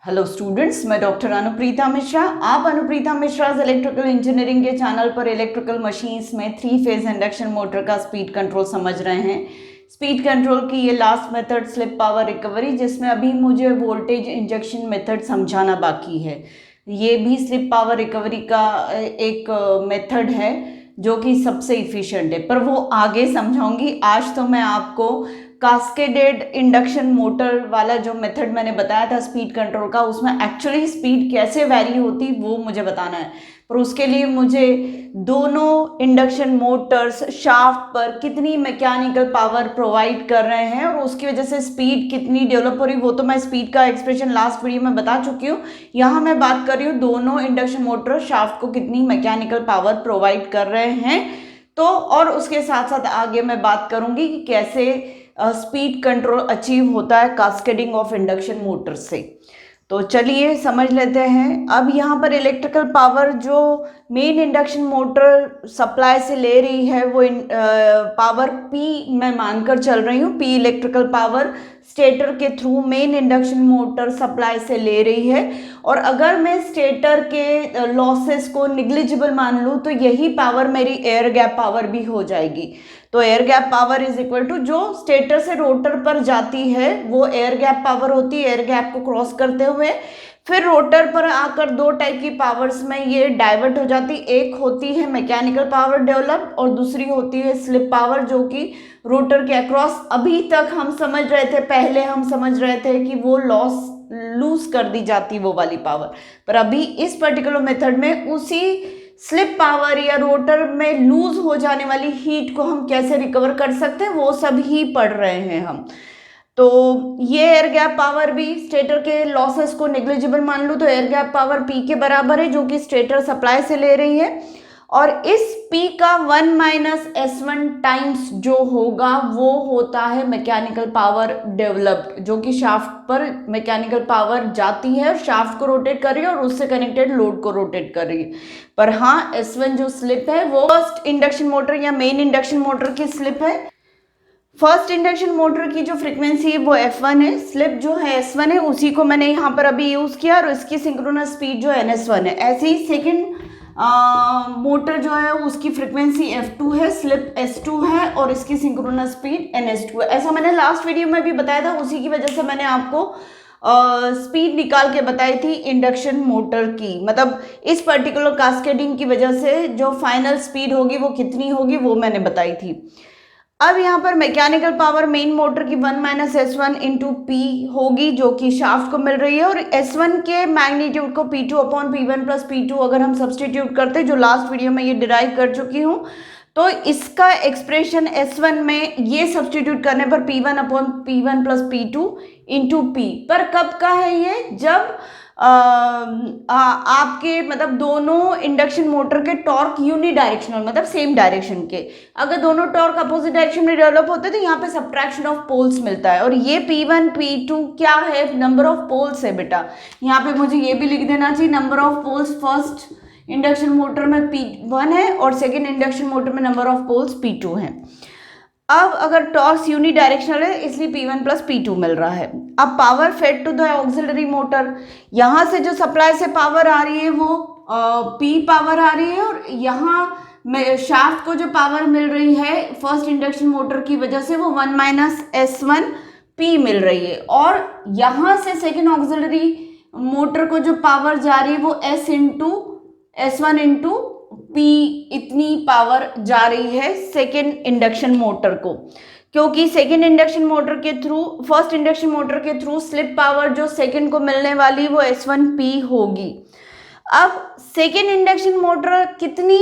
Hello students, मैं doctor Anupreeta Mishra. आप Anupreeta Mishra electrical engineering के चैनल पर इलेक्ट्रिकल मशीन्स में 3 फेज इंडक्शन मोटर का स्पीड कंट्रोल समझ रहे हैं। स्पीड कंट्रोल की ये last method slip power recovery, जिसमें अभी मुझे वोल्टेज इंजेक्शन मेथड समझाना बाकी है। ये भी स्लिप पावर रिकवरी का एक मेथड है जो कि सबसे इफ़िशिएंट है, पर वो आगे समझाऊंगी। आज तो मैं आपको कास्केडेड इंडक्शन मोटर वाला जो मेथड मैंने बताया था स्पीड कंट्रोल का, उसमें एक्चुअली स्पीड कैसे वैरी होती वो मुझे बताना है। पर उसके लिए मुझे दोनों इंडक्शन मोटर्स शाफ्ट पर कितनी मैकेनिकल पावर प्रोवाइड कर रहे हैं और उसकी वजह से स्पीड कितनी डेवलप हो रही, वो तो मैं स्पीड का एक्सप्रेशन लास्ट वीडियो में बता चुकी हूँ। यहाँ मैं बात कर रही हूँ दोनों इंडक्शन मोटर शाफ्ट को कितनी मैकेनिकल पावर प्रोवाइड कर रहे हैं। तो और उसके साथ साथ आगे मैं बात करूंगी कि कैसे स्पीड कंट्रोल अचीव होता है कास्केडिंग ऑफ इंडक्शन मोटर से। तो चलिए समझ लेते हैं। अब यहाँ पर इलेक्ट्रिकल पावर जो मेन इंडक्शन मोटर सप्लाई से ले रही है वो पावर पी मैं मानकर चल रही हूँ। पी इलेक्ट्रिकल पावर स्टेटर के through main induction motor supply से ले रही है। और अगर मैं स्टेटर के लॉसेस को निग्लिजिबल मान लूँ तो यही पावर मेरी एयर गैप पावर भी हो जाएगी। तो air gap power is equal to जो स्टेटर से रोटर पर जाती है वो एयर गैप पावर होती है। एयर गैप को क्रॉस करते हुए फिर रोटर पर आकर दो टाइप की पावर्स में ये डाइवर्ट हो जाती। एक होती है मैकेनिकल पावर डेवलप और दूसरी होती है स्लिप पावर, जो कि रोटर के अक्रॉस अभी तक हम समझ रहे थे, पहले हम समझ रहे थे कि वो लॉस लूज कर दी जाती वो वाली पावर। पर अभी इस पर्टिकुलर मेथड में उसी स्लिप पावर या रोटर में लूज हो जाने वाली हीट को हम कैसे रिकवर कर सकते हैं वो सब ही पढ़ रहे हैं हम। तो ये एयर गैप पावर भी स्टेटर के लॉसेस को नेग्लिजिबल मान लूँ तो एयर गैप पावर पी के बराबर है, जो कि स्टेटर सप्लाई से ले रही है। और इस P का 1-S1 टाइम्स जो होगा वो होता है मैकेनिकल पावर डेवलप्ड, जो कि शाफ्ट पर मैकेनिकल पावर जाती है और शाफ्ट को रोटेट कर रही है और उससे कनेक्टेड लोड को रोटेट कर रही है। पर हाँ, S1 जो स्लिप है वो फर्स्ट इंडक्शन मोटर या मेन इंडक्शन मोटर की स्लिप है। फर्स्ट इंडक्शन मोटर की जो फ्रीक्वेंसी है वो F1 है, स्लिप जो है S1 है, उसी को मैंने यहाँ पर अभी यूज किया और इसकी सिंक्रोनस स्पीड जो NS1 है। ऐसे ही सेकेंड मोटर जो है उसकी फ्रीक्वेंसी F2 है, स्लिप S2 है और इसकी सिंक्रोनस स्पीड NS2 है। ऐसा मैंने लास्ट वीडियो में भी बताया था, उसी की वजह से मैंने आपको स्पीड निकाल के बताई थी इंडक्शन मोटर की। मतलब इस पर्टिकुलर कास्केडिंग की वजह से जो फाइनल स्पीड होगी वो कितनी होगी वो मैंने बताई थी। अब यहाँ पर मैकेनिकल पावर मेन मोटर की 1-S1 इंटू पी होगी, जो कि शाफ्ट को मिल रही है। और S1 के मैग्नीट्यूड को P2/P1 प्लस P2 अगर हम सब्सटीट्यूट करते, जो लास्ट वीडियो में ये डिराइव कर चुकी हूँ, तो इसका एक्सप्रेशन S1 में ये सब्सटीट्यूट करने पर P1/P1 plus P2 into P. पर कब का है ये? जब आपके मतलब दोनों इंडक्शन मोटर के टॉर्क यूनिडायरेक्शनल मतलब सेम डायरेक्शन के, अगर दोनों टॉर्क अपोजिट डायरेक्शन में डेवलप होते हैं तो यहाँ पे सब्ट्रैक्शन ऑफ पोल्स मिलता है। और ये P1 P2 क्या है? नंबर ऑफ पोल्स है बेटा। यहाँ पे मुझे ये भी लिख देना चाहिए, number of poles first induction motor में P1 है और सेकेंड इंडक्शन मोटर में नंबर ऑफ पोल्स P2 है। अब अगर टॉर्क यूनिडायरेक्शनल है इसलिए P1 प्लस P2 मिल रहा है। अब power fed to the auxiliary motor, यहाँ से जो सप्लाई से पावर आ रही है वो P पावर आ रही है और यहाँ शाफ्ट को जो पावर मिल रही है फर्स्ट इंडक्शन मोटर की वजह से वो 1-S1 P मिल रही है। और यहाँ से सेकेंड ऑक्सिलरी मोटर को जो पावर जा रही है वो S1 इंटू P इतनी पावर जा रही है सेकेंड इंडक्शन मोटर को, क्योंकि सेकेंड इंडक्शन मोटर के थ्रू फर्स्ट इंडक्शन मोटर के थ्रू स्लिप पावर जो सेकेंड को मिलने वाली वो S1 P होगी। अब सेकेंड इंडक्शन मोटर कितनी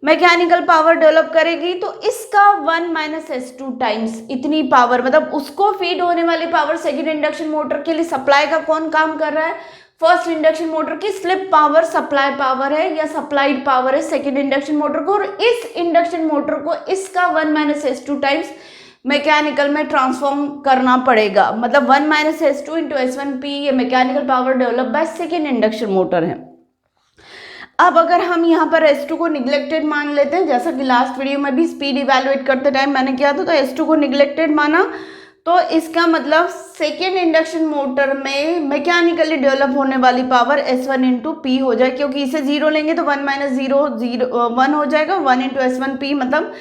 मैकेनिकल पावर डेवलप करेगी? तो इसका 1-S2 टाइम्स इतनी पावर, मतलब उसको फीड होने वाली पावर सेकेंड इंडक्शन मोटर के लिए सप्लाई का कौन काम कर रहा है? फर्स्ट इंडक्शन मोटर की स्लिप पावर सप्लाई पावर है या सप्लाइड पावर है सेकेंड इंडक्शन मोटर को। और इस इंडक्शन मोटर को इसका 1-S2 टाइम्स मैकेनिकल में ट्रांसफॉर्म करना पड़ेगा। मतलब 1-S2 इंटू S1 P ये mechanical power develop by second induction motor है। अब अगर हम यहाँ पर S2 को निग्लेक्टेड मान लेते हैं, जैसा कि लास्ट वीडियो में भी स्पीड इवैल्यूएट करते टाइम मैंने किया था, तो S2 को निग्लेक्टेड माना तो इसका मतलब सेकेंड इंडक्शन मोटर में मैकेनिकली डेवलप होने वाली पावर S1 इंटू पी हो जाए, क्योंकि इसे जीरो लेंगे तो 1 माइनस जीरो 1 हो जाएगा, 1 इंटू S1P, मतलब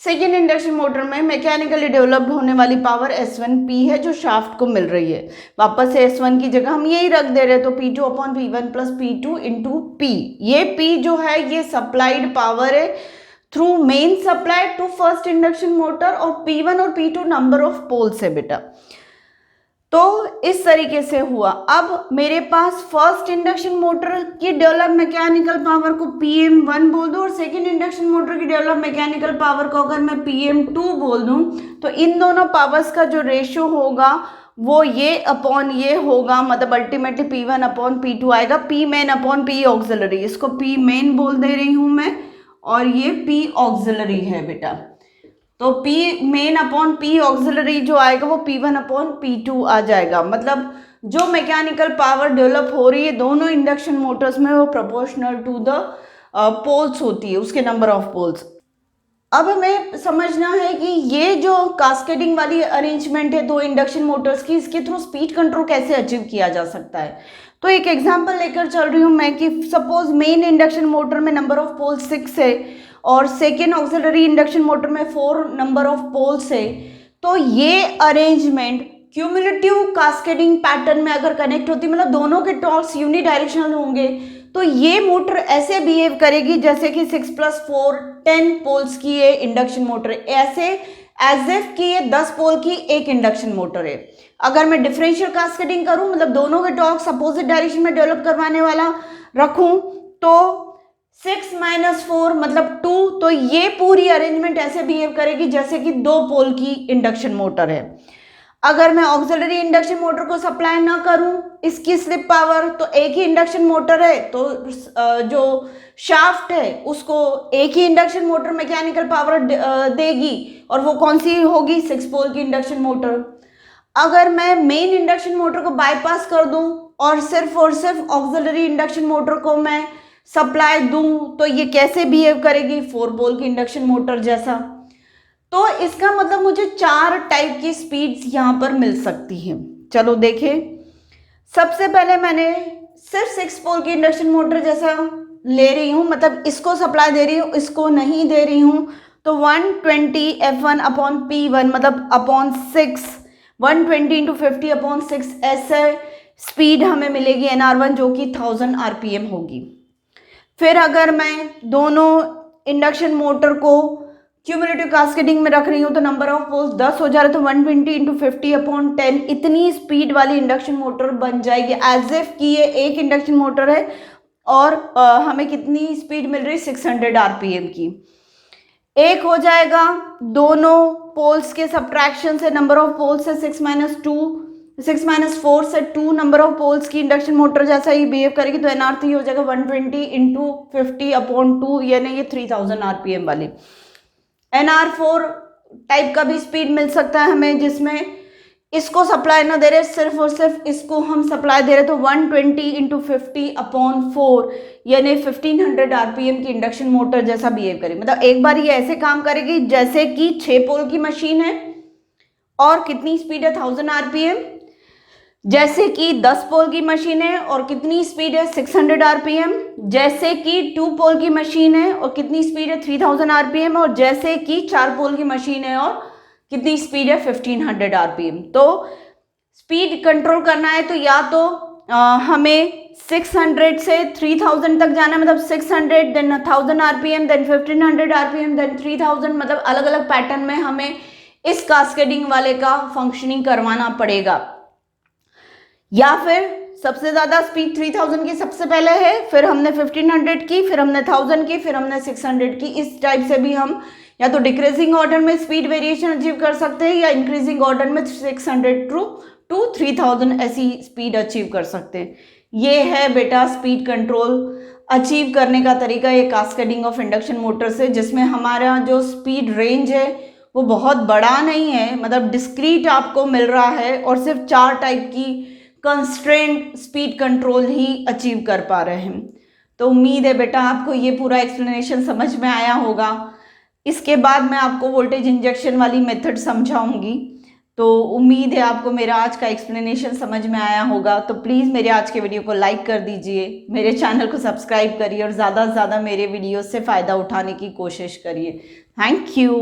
सेकेंड इंडक्शन मोटर में मैकेनिकली डेवलप्ड होने वाली पावर S1P है जो शाफ्ट को मिल रही है। वापस से S1 की जगह हम यही रख दे रहे हैं, तो P2 upon P1 plus P2 into P। ये P जो है ये सप्लाइड पावर है through main supply to first induction motor, और P1 और P2 नंबर ऑफ पोल्स है बेटा। तो इस तरीके से हुआ। अब मेरे पास फर्स्ट इंडक्शन मोटर की डेवलप मैकेनिकल पावर को PM1 बोल दूं, और सेकंड इंडक्शन मोटर की डेवलप मैकेनिकल पावर को अगर मैं PM2 बोल दूं, तो इन दोनों पावर्स का जो रेशियो होगा वो ये अपॉन ये होगा, मतलब अल्टीमेटली P1 अपॉन P2 आएगा, P main upon P auxiliary. इसको P मेन बोल दे रही हूं मैं, और ये P ऑक्सिलरी है बेटा। तो P main upon P auxiliary जो आएगा वो P1 अपॉन P2 आ जाएगा। मतलब जो मैकेनिकल पावर डेवलप हो रही है दोनों इंडक्शन मोटर्स में वो प्रोपोर्शनल टू द पोल्स होती है, उसके नंबर ऑफ पोल्स। अब हमें समझना है कि ये जो कास्केडिंग वाली अरेंजमेंट है दो इंडक्शन मोटर्स की, इसके थ्रू स्पीड कंट्रोल कैसे अचीव किया जा सकता है। तो एक एग्जांपल लेकर चल रही हूँ मैं कि सपोज मेन इंडक्शन मोटर में नंबर ऑफ पोल्स 6 है और सेकेंड ऑक्सिलरी इंडक्शन मोटर में 4 नंबर ऑफ पोल्स है। तो ये अरेंजमेंट क्यूमुलेटिव कास्केडिंग पैटर्न में अगर कनेक्ट होती, मतलब दोनों के टॉर्क्स यूनिडायरेक्शनल होंगे, तो ये मोटर ऐसे बिहेव करेगी जैसे कि 6 + 4 10 पोल्स की ये इंडक्शन मोटर है, ऐसे एज इफ कि ये 10 पोल की एक इंडक्शन मोटर है। अगर मैं डिफरेंशियल कास्केडिंग करूं, मतलब दोनों के टॉर्क्स अपोजिट डायरेक्शन में डेवलप करवाने वाला रखूं, तो 6 - 4 मतलब 2, तो ये पूरी अरेंजमेंट ऐसे बिहेव करेगी जैसे कि 2 पोल की इंडक्शन मोटर है। अगर मैं ऑक्सिलरी इंडक्शन मोटर को सप्लाई ना करूं इसकी स्लिप पावर, तो एक ही इंडक्शन मोटर है तो जो शाफ्ट है उसको एक ही इंडक्शन मोटर मैकेनिकल पावर देगी, और वो कौन सी होगी, 6 पोल की इंडक्शन मोटर। अगर मैं मेन इंडक्शन मोटर को बाईपास कर दूं और सिर्फ ऑक्सिलरी इंडक्शन मोटर को मैं सप्लाई दूं, तो ये कैसे बिहेव करेगी, 4 पोल की इंडक्शन मोटर जैसा। तो इसका मतलब मुझे 4 टाइप की स्पीड्स यहाँ पर मिल सकती हैं। चलो देखें, सबसे पहले मैंने सिर्फ 6 पोल की इंडक्शन मोटर जैसा ले रही हूँ, मतलब इसको सप्लाई दे रही हूँ, इसको नहीं दे रही हूँ। तो 120 F1 अपॉन P1 मतलब अपॉन 6, 120 इंटू 50 अपॉन 6 ऐसे स्पीड हमें मिलेगी NR1 जो कि 1000 RPM होगी। फिर अगर मैं दोनों इंडक्शन मोटर को क्यूमुलेटिव कास्केडिंग में रख रही हूँ तो नंबर ऑफ पोल्स 10 हो जा रहे, तो 120 इंटू 50 अपॉन 10 इतनी स्पीड वाली इंडक्शन मोटर बन जाएगी, एज इफ कि ये एक इंडक्शन मोटर है और हमें कितनी स्पीड मिल रही, 600 RPM की। एक हो जाएगा दोनों पोल्स के सब्ट्रैक्शन से, नंबर ऑफ पोल्स से 6 - 4 से 2 नंबर ऑफ पोल्स की इंडक्शन मोटर जैसा ही बिहेव करेगी, तो NR3 हो जाएगा 120 इंटू 50 अपॉन 2, यानी ये 3000 RPM वाली। NR4 टाइप का भी स्पीड मिल सकता है हमें, जिसमें इसको सप्लाई ना दे रहे, सिर्फ और सिर्फ इसको हम सप्लाई दे रहे, तो 120 इंटू 50 अपॉन 4 यानी 1500 RPM की इंडक्शन मोटर जैसा बिहेव करेगी। मतलब एक बार ये ऐसे काम करेगी जैसे कि 6 पोल की मशीन है और कितनी स्पीड है 1000 RPM, जैसे कि 10 पोल की मशीन है और कितनी स्पीड है 600 RPM, जैसे कि 2 पोल की मशीन है और कितनी स्पीड है 3000 RPM, और जैसे कि 4 पोल की मशीन है और कितनी स्पीड है 1500 RPM। तो स्पीड कंट्रोल करना है तो या तो हमें 600 से 3000 तक जाना है, मतलब 600 then 1000 RPM then 1500 RPM then 3000, मतलब अलग अलग पैटर्न में हमें इस कास्केडिंग वाले का फंक्शनिंग करवाना पड़ेगा। या फिर सबसे ज़्यादा स्पीड 3000 की सबसे पहले है, फिर हमने 1500 की, फिर हमने 1000 की, फिर हमने 600 की। इस टाइप से भी हम या तो डिक्रीजिंग ऑर्डर में स्पीड वेरिएशन अचीव कर सकते हैं या इंक्रीजिंग ऑर्डर में 600 टू 3000 ऐसी स्पीड अचीव कर सकते हैं। ये है बेटा स्पीड कंट्रोल अचीव करने का तरीका, ये कास्केडिंग ऑफ इंडक्शन मोटर से, जिसमें हमारा जो स्पीड रेंज है वो बहुत बड़ा नहीं है, मतलब डिस्क्रीट आपको मिल रहा है और सिर्फ 4 टाइप की कंस्ट्रेंट स्पीड कंट्रोल ही अचीव कर पा रहे हैं। तो उम्मीद है बेटा आपको ये पूरा एक्सप्लेनेशन समझ में आया होगा। इसके बाद मैं आपको वोल्टेज इंजेक्शन वाली मेथड समझाऊंगी। तो उम्मीद है आपको मेरा आज का एक्सप्लेनेशन समझ में आया होगा। तो प्लीज़ मेरे आज के वीडियो को लाइक कर दीजिए, मेरे चैनल को सब्सक्राइब करिए और ज़्यादा से ज़्यादा मेरे वीडियो से फ़ायदा उठाने की कोशिश करिए। Thank you.